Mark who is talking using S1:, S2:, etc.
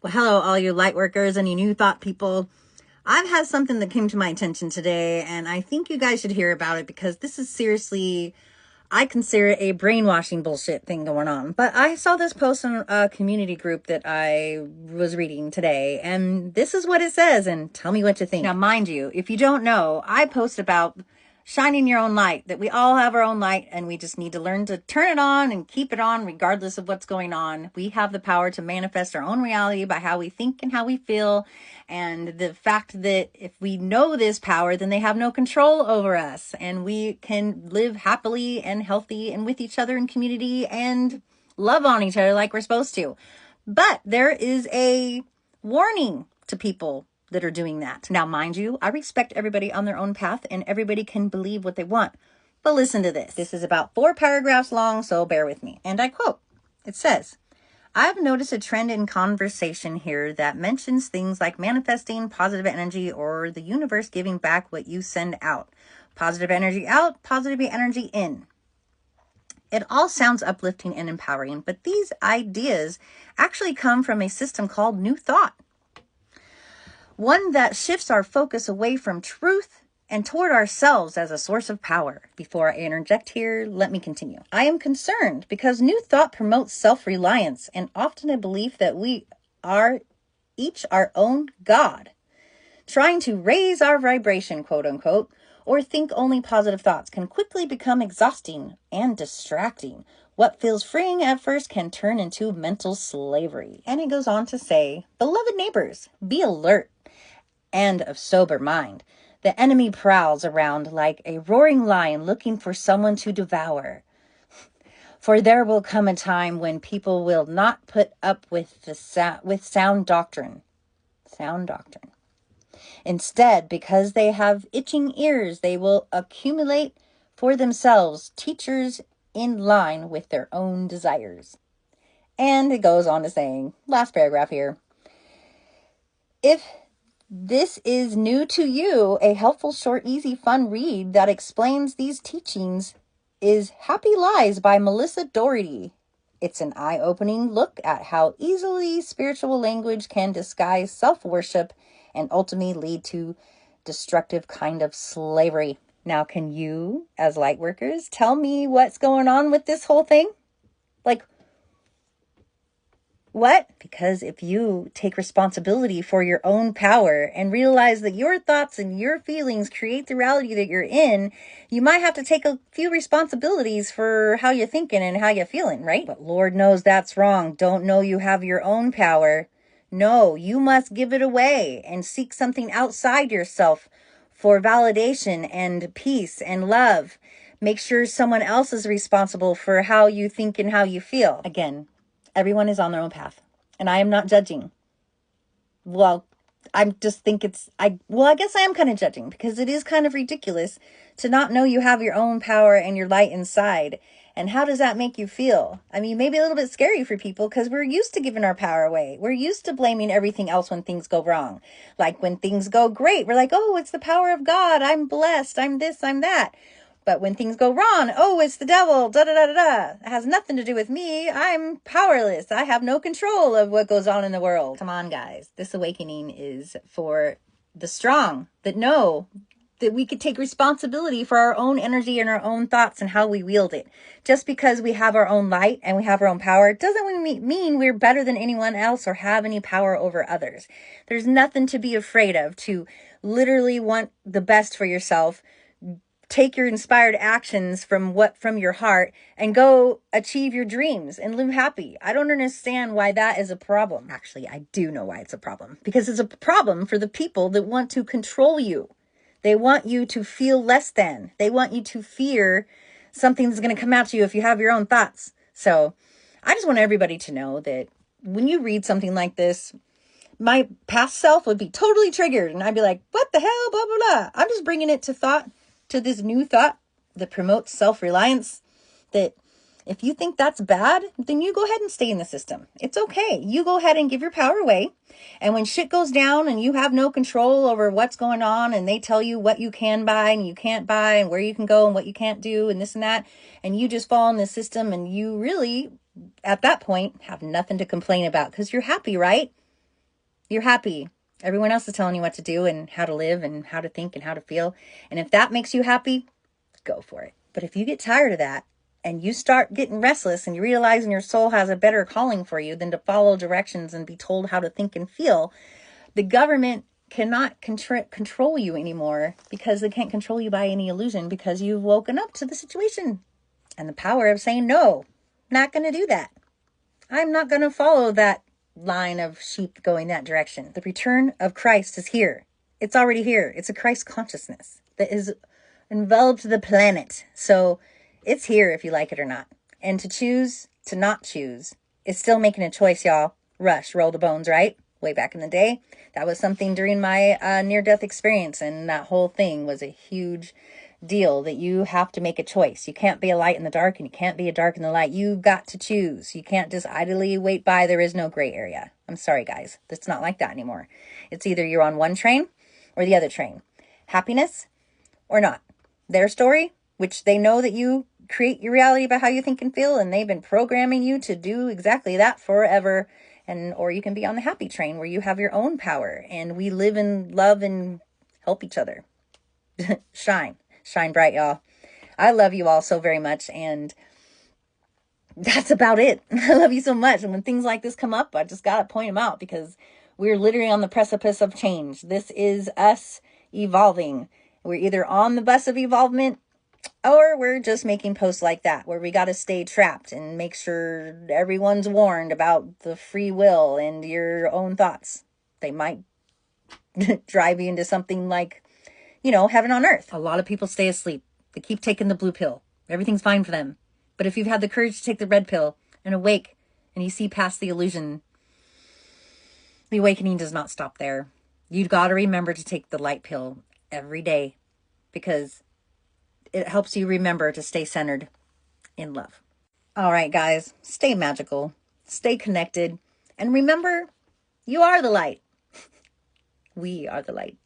S1: Well, hello, all you light workers and you new thought people. I've had something that came to my attention today, and I think you guys should hear about it because this is seriously, I consider it a brainwashing bullshit thing going on. But I saw this post in a community group that I was reading today, and this is what it says, and tell me what you think. Now, mind you, if you don't know, I post about shining your own light, that we all have our own light and we just need to learn to turn it on and keep it on regardless of what's going on. We have the power to manifest our own reality by how we think and how we feel. And the fact that if we know this power, then they have no control over us and we can live happily and healthy and with each other in community and love on each other like we're supposed to. But there is a warning to people that are doing that. Now, mind you, I respect everybody on their own path and everybody can believe what they want. But listen to this. This is about 4 paragraphs long, so bear with me. And I quote, it says, I've noticed a trend in conversation here that mentions things like manifesting positive energy or the universe giving back what you send out. Positive energy out, positive energy in. It all sounds uplifting and empowering, but these ideas actually come from a system called New Thought. One that shifts our focus away from truth and toward ourselves as a source of power. Before I interject here, let me continue. I am concerned because New Thought promotes self-reliance and often a belief that we are each our own God. Trying to raise our vibration, quote unquote, or think only positive thoughts can quickly become exhausting and distracting. What feels freeing at first can turn into mental slavery. And it goes on to say, beloved neighbors, be alert and of sober mind. The enemy prowls around like a roaring lion looking for someone to devour. For there will come a time when people will not put up with sound doctrine. Sound doctrine. Instead, because they have itching ears, they will accumulate for themselves teachers in line with their own desires. And it goes on to saying, last paragraph here, if this is new to you, a helpful, short, easy, fun read that explains these teachings is Happy Lies by Melissa Doherty. It's an eye-opening look at how easily spiritual language can disguise self-worship and ultimately lead to destructive kind of slavery. Now, can you, as light workers, tell me what's going on with this whole thing? Like, what? Because if you take responsibility for your own power and realize that your thoughts and your feelings create the reality that you're in, you might have to take a few responsibilities for how you're thinking and how you're feeling, right? But Lord knows that's wrong. Don't know you have your own power. No, you must give it away and seek something outside yourself for validation and peace and love. Make sure someone else is responsible for how you think and how you feel. Again, everyone is on their own path, and I am not judging. Well, I just think I guess I am kind of judging because it is kind of ridiculous to not know you have your own power and your light inside. And how does that make you feel? I mean, maybe a little bit scary for people because we're used to giving our power away. We're used to blaming everything else when things go wrong. Like when things go great, we're like, oh, it's the power of God. I'm blessed. I'm this, I'm that. But when things go wrong, oh, it's the devil, da-da-da-da-da. It has nothing to do with me. I'm powerless. I have no control of what goes on in the world. Come on, guys. This awakening is for the strong that know that we could take responsibility for our own energy and our own thoughts and how we wield it. Just because we have our own light and we have our own power doesn't mean we're better than anyone else or have any power over others. There's nothing to be afraid of to literally want the best for yourself. Take your inspired actions from your heart and go achieve your dreams and live happy. I don't understand why that is a problem. Actually, I do know why it's a problem. Because it's a problem for the people that want to control you. They want you to feel less than. They want you to fear something's going to come at you if you have your own thoughts. So I just want everybody to know that when you read something like this, my past self would be totally triggered. And I'd be like, what the hell, blah, blah, blah. I'm just bringing it to this new thought that promotes self-reliance, that if you think that's bad, then you go ahead and stay in the system. It's okay. You go ahead and give your power away. And when shit goes down and you have no control over what's going on and they tell you what you can buy and you can't buy and where you can go and what you can't do and this and that, and you just fall in the system and you really, at that point, have nothing to complain about because you're happy, right? You're happy. Everyone else is telling you what to do and how to live and how to think and how to feel. And if that makes you happy, go for it. But if you get tired of that and you start getting restless and you realize your soul has a better calling for you than to follow directions and be told how to think and feel, the government cannot control you anymore, because they can't control you by any illusion, because you've woken up to the situation and the power of saying, no, not going to do that. I'm not going to follow that line of sheep going that direction. The return of Christ is here. It's already here. It's a Christ consciousness that is enveloped the planet. So it's here if you like it or not. And to choose to not choose is still making a choice, y'all. Rush, roll the bones, right? Way back in the day, that was something during my near-death experience, and that whole thing was a huge deal, that you have to make a choice. You can't be a light in the dark, and you can't be a dark in the light. You've got to choose. You can't just idly wait by. There is no gray area. I'm sorry, guys. It's not like that anymore. It's either you're on one train or the other train. Happiness or not. Their story, which they know that you create your reality by how you think and feel, and they've been programming you to do exactly that forever. Or you can be on the happy train where you have your own power and we live in love and help each other. Shine bright, y'all. I love you all so very much, and that's about it. I love you so much. And when things like this come up, I just got to point them out, because we're literally on the precipice of change. This is us evolving. We're either on the bus of evolvement, or we're just making posts like that, where we got to stay trapped and make sure everyone's warned about the free will and your own thoughts. They might drive you into something like, heaven on earth. A lot of people stay asleep. They keep taking the blue pill. Everything's fine for them. But if you've had the courage to take the red pill and awake and you see past the illusion, the awakening does not stop there. You've got to remember to take the light pill every day, because it helps you remember to stay centered in love. All right, guys, stay magical, stay connected, and remember, you are the light. We are the light.